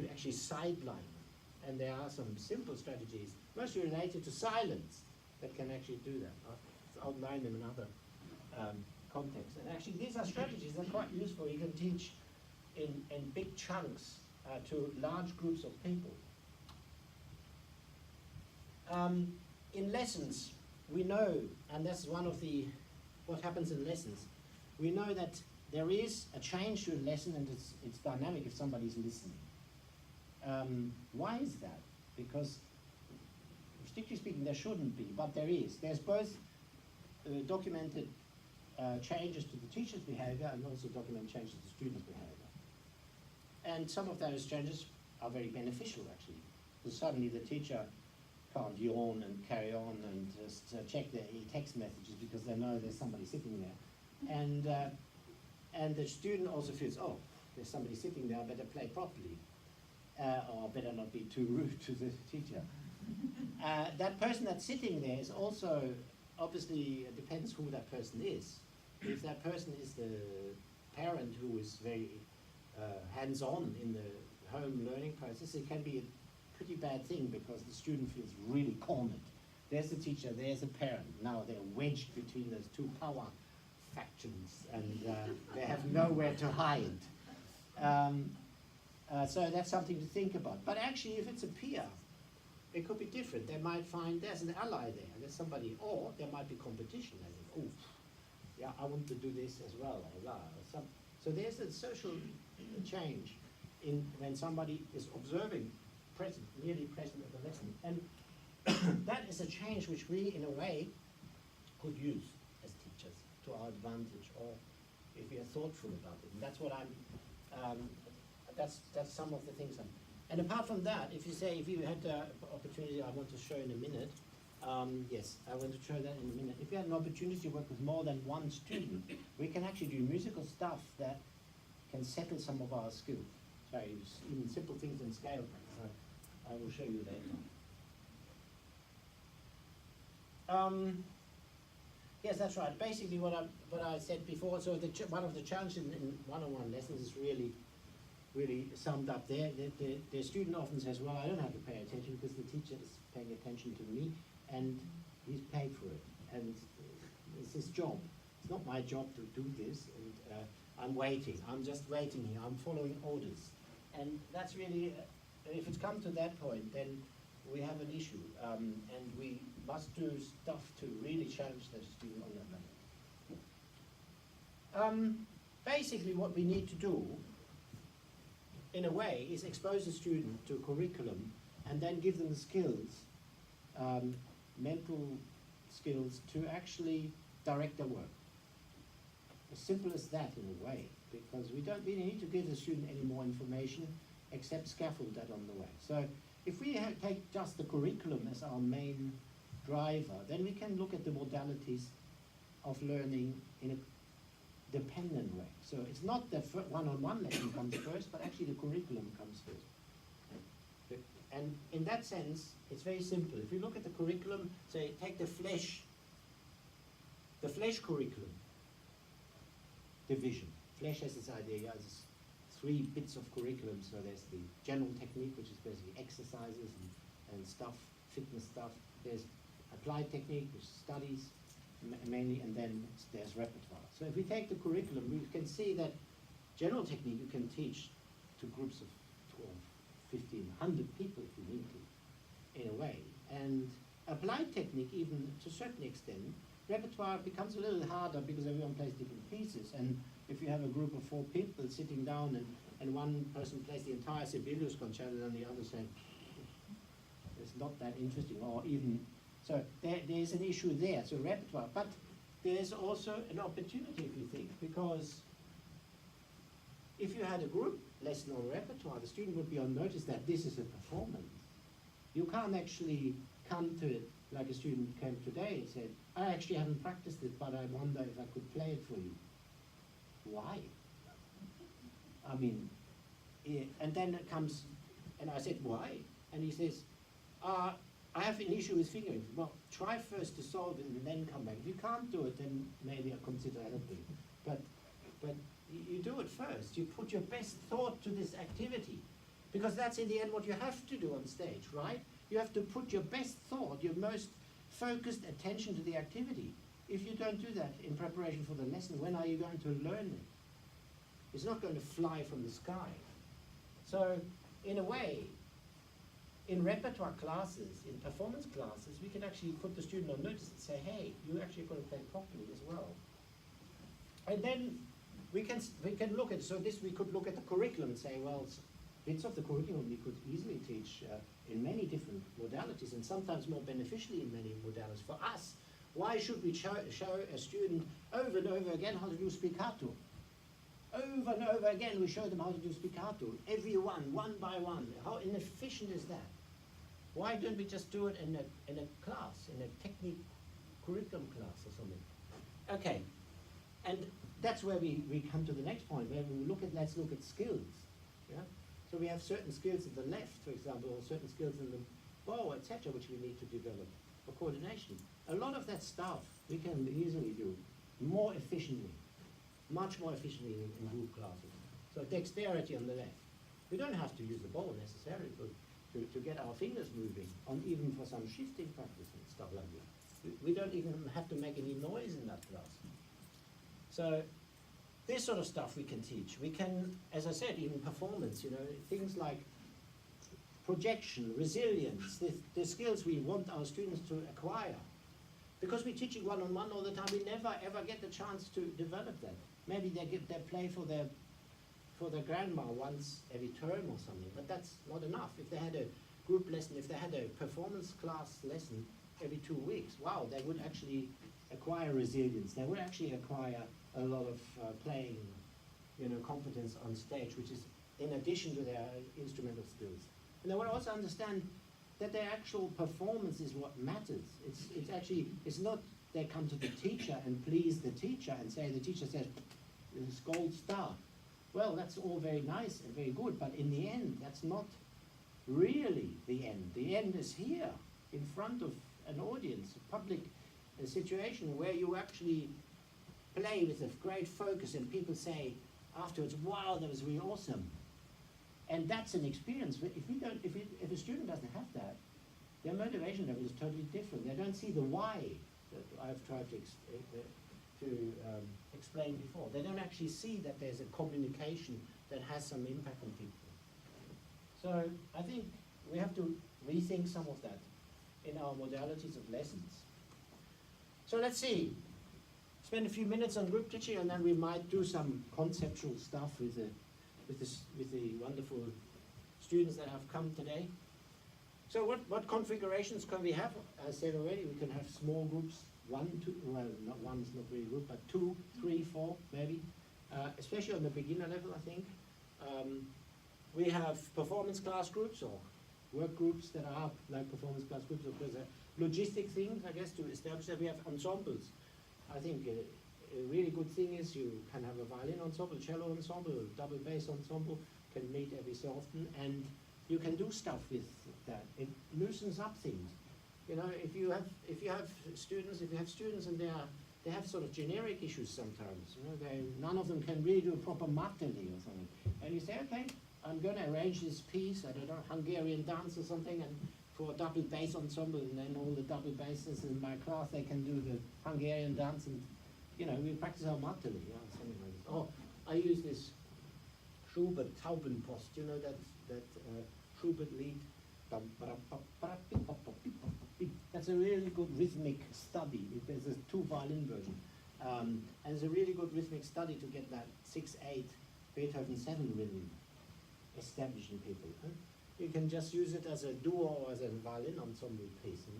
Speaker 1: actually sideline them. And there are some simple strategies, mostly related to silence, that can actually do that. I'll outline them in other contexts. And actually, these are strategies that are quite useful. You can teach in big chunks to large groups of people. In lessons, we know, and that's one of the what happens in lessons, we know that there is a change to a lesson and it's dynamic if somebody's listening. Why is that? Because, strictly speaking, there shouldn't be, but there is. There's both documented changes to the teacher's behavior and also documented changes to the student's behavior. And some of those changes are very beneficial, actually. Because suddenly the teacher can't yawn and carry on and just check their text messages because they know there's somebody sitting there. And the student also feels, oh, there's somebody sitting there, I better play properly. Or better not be too rude to the teacher. That person that's sitting there is also, obviously, it depends who that person is. If that person is the parent who is very hands-on in the home learning process, it can be a pretty bad thing because the student feels really cornered. There's the teacher, there's the parent. Now they're wedged between those two power factions and they have nowhere to hide. So that's something to think about. But actually, if it's a peer, it could be different. They might find there's an ally there, there's somebody, or there might be competition. They think, oh, yeah, I want to do this as well. So there's a social change in when somebody is observing, present, merely present at the lesson. And that is a change which we, in a way, could use as teachers to our advantage, or if we are thoughtful about it. And that's what that's some of the things. And apart from that, if you had the opportunity, I want to show in a minute. Yes, I want to show that in a minute. If you had an opportunity to work with more than one student, we can actually do musical stuff that can settle some of our skills. So even simple things in scale. I will show you later. Yes, that's right. Basically, what I said before. So one of the challenges in one-on-one lessons is really summed up there. The student often says, well, I don't have to pay attention because the teacher is paying attention to me and he's paid for it. And it's his job. It's not my job to do this. And I'm waiting. I'm just waiting here. I'm following orders. And that's really, if it's come to that point, then we have an issue. And we must do stuff to really challenge the student on that level. Basically, what we need to do in a way, is expose the student to a curriculum and then give them the skills, mental skills, to actually direct their work. As simple as that in a way, because we don't really need to give the student any more information except scaffold that on the way. So if we take just the curriculum as our main driver, then we can look at the modalities of learning in a dependent way. So it's not the one-on-one lesson comes first, but actually the curriculum comes first. And in that sense, it's very simple. If you look at the curriculum, say, take the flesh curriculum division. Flesh has this idea, there's 3 bits of curriculum. So there's the general technique, which is basically exercises and stuff, fitness stuff. There's applied technique, which is studies, mainly, and then there's repertoire. So if we take the curriculum, we can see that general technique you can teach to groups of 12, 15, 100 people if you need to, in a way. And applied technique, even to a certain extent, repertoire becomes a little harder because everyone plays different pieces. And if you have a group of 4 people sitting down and one person plays the entire Sibelius concerto and the other saying, it's not that interesting, or even. So there's an issue there, so repertoire. But there's also an opportunity, if you think, because if you had a group lesson on repertoire, the student would be on notice that this is a performance. You can't actually come to it like a student came today and said, I actually haven't practiced it, but I wonder if I could play it for you. Why? I mean, and then it comes, and I said, why? And he says, I have an issue with fingering. Well, try first to solve it and then come back. If you can't do it, then maybe I'll consider helping. But you do it first. You put your best thought to this activity. Because that's in the end what you have to do on stage, right? You have to put your best thought, your most focused attention to the activity. If you don't do that in preparation for the lesson, when are you going to learn it? It's not going to fly from the sky. So, in a way, in repertoire classes, in performance classes, we can actually put the student on notice and say, hey, you actually got to play properly as well. And then we can look at, so this we could look at the curriculum and say, well, bits of the curriculum we could easily teach in many different modalities, and sometimes more beneficially in many modalities. For us, why should we show a student over and over again how to do spiccato? Over and over again we show them how to do spiccato. Everyone, one by one. How inefficient is that? Why don't we just do it in a class, in a technique curriculum class or something? Okay, and that's where we come to the next point, where we look at, let's look at skills. Yeah? So we have certain skills at the left, for example, or certain skills in the bow, etc., which we need to develop for coordination. A lot of that stuff we can easily do more efficiently, much more efficiently in group classes. So dexterity on the left. We don't have to use the bow necessarily to get our fingers moving, even for some shifting practice and stuff like that. We don't even have to make any noise in that class. So this sort of stuff we can teach. We can, as I said, even performance, things like projection, resilience, the skills we want our students to acquire. Because we're teaching one-on-one all the time, we never ever get the chance to develop that. Maybe they play for their grandma once every term or something, but that's not enough. If they had a group lesson, if they had a performance class lesson every 2 weeks, wow, they would actually acquire resilience. They would actually acquire a lot of playing, competence on stage, which is in addition to their instrumental skills. And they would also understand that their actual performance is what matters. It's not they come to the teacher and please the teacher and say, the teacher says, it's gold star. Well, that's all very nice and very good, but in the end, that's not really the end. The end is here, in front of an audience, a public situation where you actually play with a great focus and people say afterwards, wow, that was really awesome. And that's an experience. If a student doesn't have that, their motivation level is totally different. They don't see the why that I've tried to explain before. They don't actually see that there's a communication that has some impact on people. So I think we have to rethink some of that in our modalities of lessons. So let's see. Spend a few minutes on group teaching, and then we might do some conceptual stuff with the wonderful students that have come today. So what configurations can we have? As I said already, we can have small groups, 1, 2, well, not one is not really a group, but 2, 3, 4 maybe, especially on the beginner level, I think. We have performance class groups or work groups that are like performance class groups. Of course, logistic things, I guess, to establish that. We have ensembles. I think a really good thing is you can have a violin ensemble, cello ensemble, double bass ensemble, can meet every so often, and you can do stuff with that. It loosens up things. If you have students and they have sort of generic issues sometimes. None of them can really do a proper Modalities or something. And you say, okay, I'm going to arrange this piece, I don't know, Hungarian dance or something, and for a double bass ensemble, and then all the double basses in my class, they can do the Hungarian dance, and we practice our Modalities, something like this. Oh, I use this Schubert Taubenpost, that Schubert lied. That's a really good rhythmic study. There's a 2 violin version, and it's a really good rhythmic study to get that 6/8 Beethoven 7 rhythm established in people. You can just use it as a duo or as a violin ensemble piece. And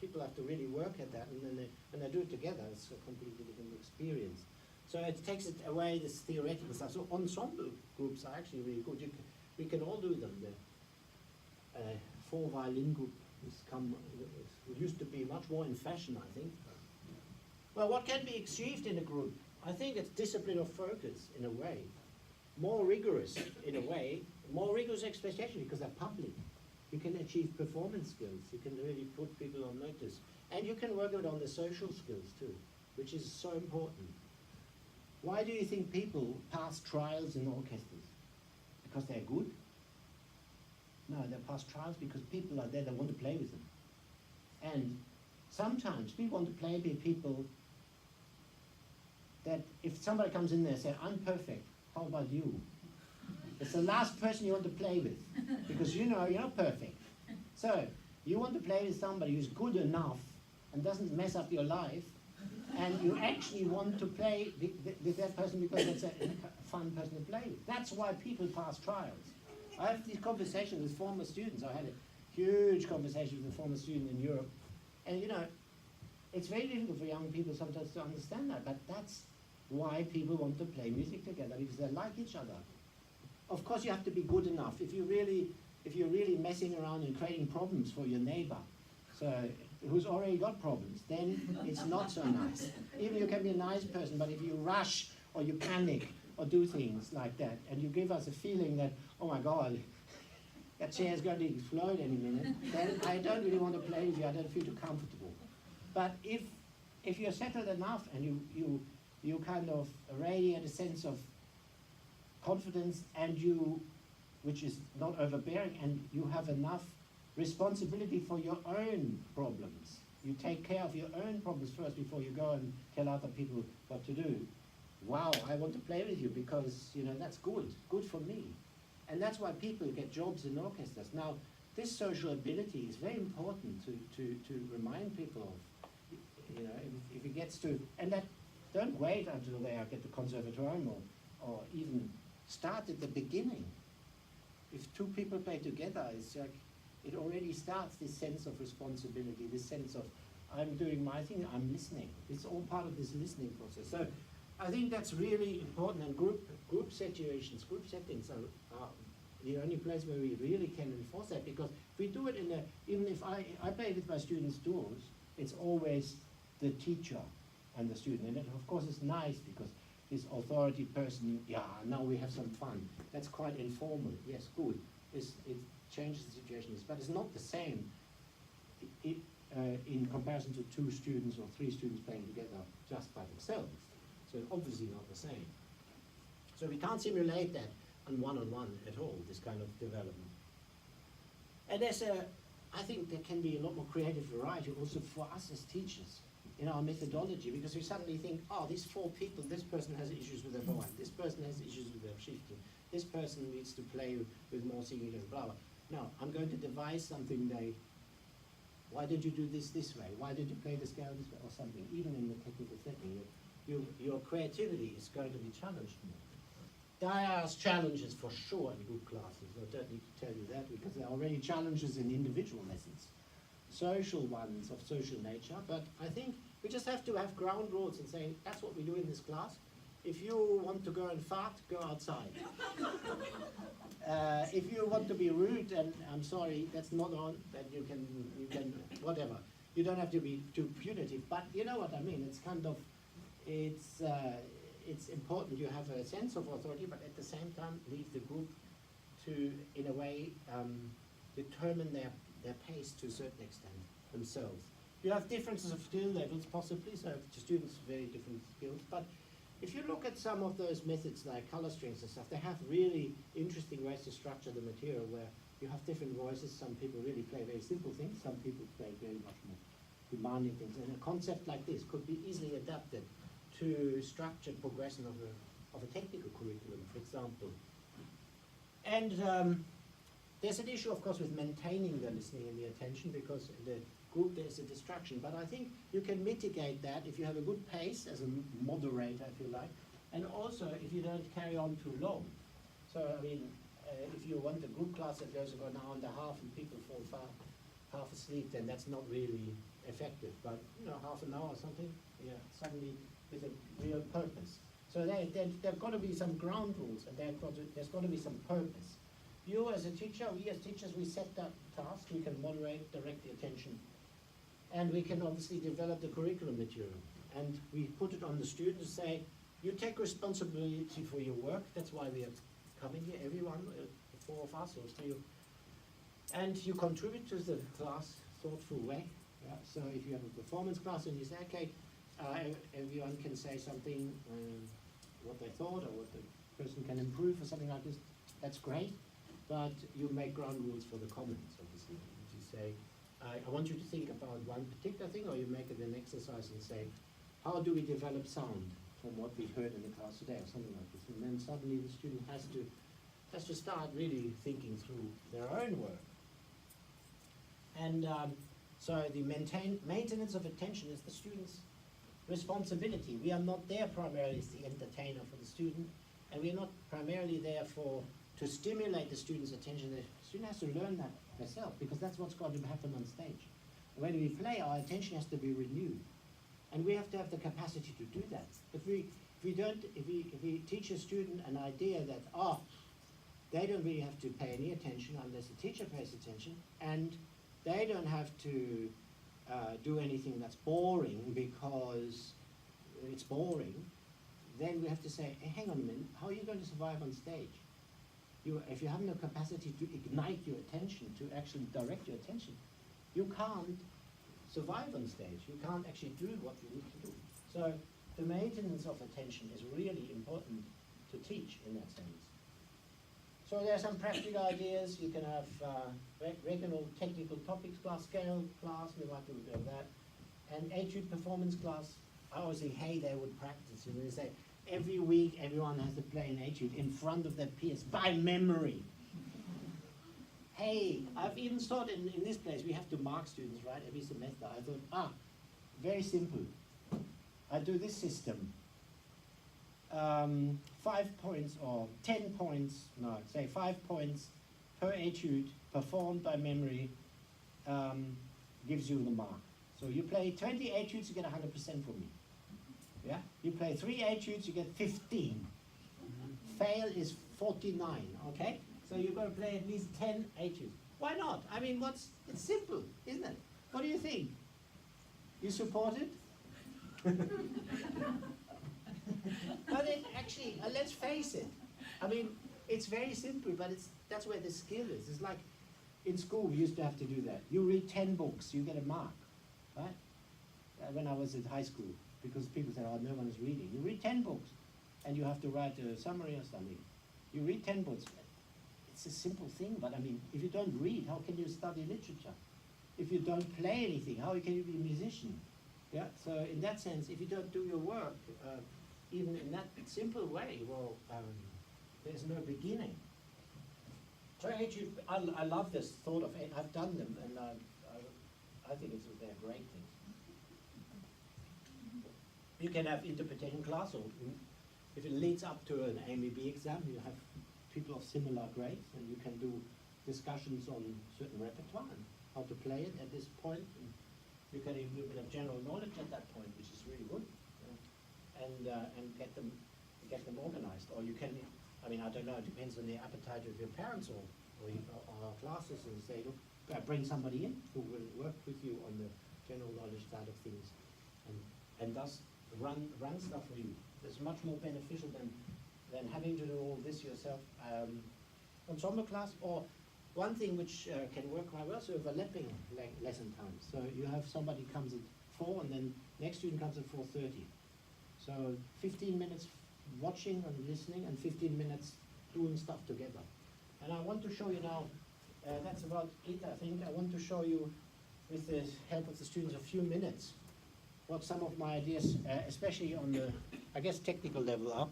Speaker 1: people have to really work at that, and then when they do it together, it's a completely different experience. So it takes it away, this theoretical stuff. So ensemble groups are actually really good. We can all do them. The 4 violin group it used to be much more in fashion, I think. Well, what can be achieved in a group? I think it's discipline of focus, in a way. More rigorous, in a way. More rigorous expectation, because they're public. You can achieve performance skills. You can really put people on notice. And you can work it on the social skills, too, which is so important. Why do you think people pass trials in orchestras? Because they're good? No, they pass trials because people are there that want to play with them. And sometimes people want to play with people that if somebody comes in there and says, I'm perfect, how about you? It's the last person you want to play with, because you're not perfect. So you want to play with somebody who's good enough and doesn't mess up your life, And you actually want to play with that person because it's a fun person to play with. That's why people pass trials. I have these conversations with former students. I had a huge conversation with a former student in Europe. And you know, it's very difficult for young people sometimes to understand that, but that's why people want to play music together, because they like each other. Of course, you have to be good enough. If you're really messing around and creating problems for your neighbor, so who's already got problems, then it's not so nice. Even you can be a nice person, but if you rush or you panic or do things like that, and you give us a feeling that, oh my God, that chair is going to explode any minute, then I don't really want to play with you. I don't feel too comfortable. But if you're settled enough and you kind of radiate a sense of confidence, and which is not overbearing, and you have enough responsibility for your own problems. You take care of your own problems first before you go and tell other people what to do. Wow, I want to play with you because, you know, that's good for me. And that's why people get jobs in orchestras. Now, this social ability is very important to remind people of. You know, if it gets to, and that, don't wait until they get the conservatorium or even start at the beginning. If two people play together, it's like, it already starts this sense of responsibility, this sense of, I'm doing my thing, I'm listening. It's all part of this listening process. So I think that's really important, and group situations, group settings are the only place where we really can enforce that, because if we do it even if I play with my students' duos, it's always the teacher and the student. And it, of course, is nice because this authority person, yeah, now we have some fun. That's quite informal. Yes, good. It changes the situation, but it's not the same in comparison to 2 students or 3 students playing together just by themselves. So it's obviously not the same. So we can't simulate that on one-on-one at all, this kind of development. And I think there can be a lot more creative variety also for us as teachers in our methodology, because we suddenly think, oh, these 4 people, this person has issues with their violin, this person has issues with their shifting, this person needs to play with more singing and blah, blah. No, I'm going to devise something why did you do this way? Why did you play the scale this way? Or something, even in the technical setting. Your creativity is going to be challenged more. There are challenges for sure in group classes. I don't need to tell you that, because there are already challenges in individual lessons. Social ones of social nature, but I think we just have to have ground rules and say, that's what we do in this class. If you want to go and fart, go outside. If you want to be rude, and I'm sorry, that's not on, then you can, whatever. You don't have to be too punitive, but you know what I mean. It's kind of, it's important you have a sense of authority, but at the same time leave the group to, in a way, determine their pace to a certain extent themselves. You have differences of skill levels possibly, so the students have very different skills, but if you look at some of those methods like color strings and stuff, they have really interesting ways to structure the material where you have different voices. Some people really play very simple things, some people play very much more demanding things, and a concept like this could be easily adapted to structured progression of a technical curriculum, for example. And there's an issue, of course, with maintaining the listening and the attention, because in the group there's a distraction. But I think you can mitigate that if you have a good pace as a moderator, if you like, and also if you don't carry on too long. So, I mean, if you want a group class that goes for an hour and a half and people fall half asleep, then that's not really effective. But, you know, half an hour or something, yeah, suddenly with a real purpose. So there have got to be some ground rules, and there's got to be some purpose. You as a teacher, we as teachers, we set that task, we can moderate, direct the attention, and we can obviously develop the curriculum material. And we put it on the student to say, you take responsibility for your work. That's why we are coming here, everyone, 4 of us or 3 of, and you contribute to the class thoughtful way. Yeah? So if you have a performance class and you say, okay, everyone can say something, what they thought or what the person can improve or something like this, that's great. But you make ground rules for the comments, obviously. You say, I want you to think about one particular thing, or you make it an exercise and say, how do we develop sound from what we heard in the class today, or something like this. And then suddenly the student has to start really thinking through their own work. And so the maintenance of attention is the students responsibility. We are not there primarily as the entertainer for the student, and we are not primarily there to stimulate the student's attention. The student has to learn that themselves, because that's what's going to happen on stage. When we play, our attention has to be renewed, and we have to have the capacity to do that. If we teach a student an idea that they don't really have to pay any attention unless the teacher pays attention, and they don't have to do anything that's boring because it's boring, then we have to say, hey, hang on a minute, how are you going to survive on stage? If you have no capacity to ignite your attention, to actually direct your attention, you can't survive on stage. You can't actually do what you need to do. So the maintenance of attention is really important to teach in that sense. So there are some practical ideas. You can have regular technical topics class, scale class, we might do a bit of that. And etude performance class, I always think, hey, they would practice. And they say, every week everyone has to play an etude in front of their peers by memory. Hey, I've even thought in this place, we have to mark students, right, every semester. I thought, very simple. I do this system. 5 points or 10 points, no, say 5 points per etude performed by memory gives you the mark. So you play 20 etudes, you get 100% from me. Yeah? You play 3 etudes, you get 15. Fail is 49, okay? So you've got to play at least 10 etudes. Why not? I mean, it's simple, isn't it? What do you think? You support it? But actually, let's face it. I mean, it's very simple, but that's where the skill is. It's like in school, we used to have to do that. You read 10 books, you get a mark, right? When I was in high school, because people said, oh, no one is reading. You read 10 books, and you have to write a summary or something. You read 10 books. It's a simple thing, but I mean, if you don't read, how can you study literature? If you don't play anything, how can you be a musician? Yeah. So in that sense, if you don't do your work, even in that simple way, well, there's no beginning. So I love this thought of, I've done them, and I think they're great things. You can have interpretation class, or if it leads up to an AMB exam, you have people of similar grades, and you can do discussions on certain repertoire and how to play it at this point. And you can even do a bit of general knowledge at that point, which is really good, and get them organized. Or you can, I mean, I don't know, it depends on the appetite of your parents or our classes, and say, look, bring somebody in who will work with you on the general knowledge side of things, and thus run stuff for you. It's much more beneficial than having to do all this yourself. Ensemble class, or one thing which can work quite well, so overlapping lesson times. So you have somebody comes at 4, and then next student comes at 4:30. So 15 minutes watching and listening, and 15 minutes doing stuff together. And I want to show you now, that's about it, I think. I want to show you, with the help of the students, a few minutes, what some of my ideas, especially on the, I guess, technical level are.